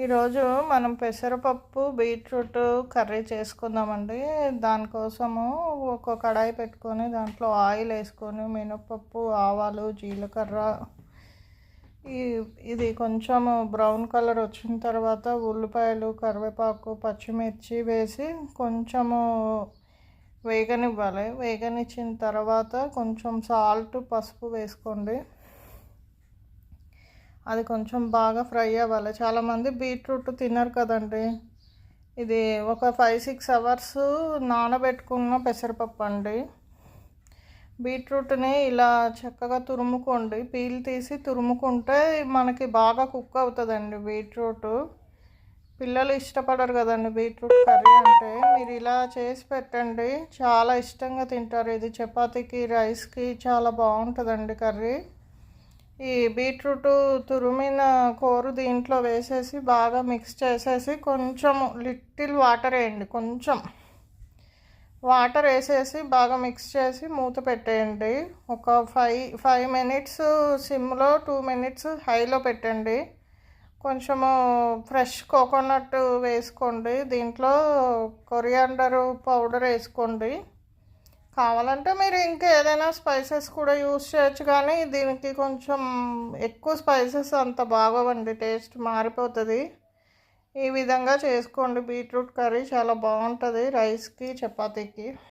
ఈరోజు మనం పెసరపప్పు బీట్రూట్ కర్రీ చేసుకుందామండి. దానికోసము ఒక కడాయి పెట్టుకొని దాంట్లో ఆయిల్ వేసుకొని మినపప్పు, ఆవాలు, జీలకర్ర ఇది కొంచెము బ్రౌన్ కలర్ వచ్చిన తర్వాత ఉల్లిపాయలు, కరివేపాకు, పచ్చిమిర్చి వేసి కొంచెము వేగనివ్వాలి. వేగనిచ్చిన తర్వాత కొంచెం సాల్ట్, పసుపు వేసుకోండి. అది కొంచెం బాగా ఫ్రై అవ్వాలి. చాలామంది బీట్రూట్ తినరు కదండి. ఇది ఒక 5-6 అవర్స్ నానబెట్టుకున్న పెసరపప్పు అండి. బీట్రూట్ని ఇలా చక్కగా తురుముకోండి. పీల్ తీసి తురుముకుంటే మనకి బాగా కుక్ అవుతుందండి బీట్రూట్. పిల్లలు ఇష్టపడరు కదండి బీట్రూట్ కర్రీ అంటే. మీరు ఇలా చేసి పెట్టండి, చాలా ఇష్టంగా తింటారు. ఇది చపాతీకి, రైస్కి చాలా బాగుంటుందండి కర్రీ. ఈ బీట్రూట్ తురిమిన కూర దీంట్లో వేసేసి బాగా మిక్స్ చేసేసి కొంచెం లిటిల్ వాటర్ వేయండి. కొంచెం వాటర్ వేసేసి బాగా మిక్స్ చేసి మూత పెట్టేయండి. ఒక 5 మినిట్స్ సిమ్లో, 2 మినిట్స్ హైలో పెట్టండి. కొంచెము ఫ్రెష్ కోకోనట్ వేసుకోండి. దీంట్లో కొరియాండర్ పౌడర్ వేసుకోండి. కావాలంటే మీరు ఇంకా ఏదైనా స్పైసెస్ కూడా యూస్ చేయొచ్చు, కానీ దీనికి కొంచెం ఎక్కువ స్పైసెస్ అంత బాగోవండి, టేస్ట్ మారిపోతుంది. ఈ విధంగా చేసుకోండి. బీట్రూట్ కర్రీ చాలా బాగుంటుంది రైస్కి, చపాతీకి.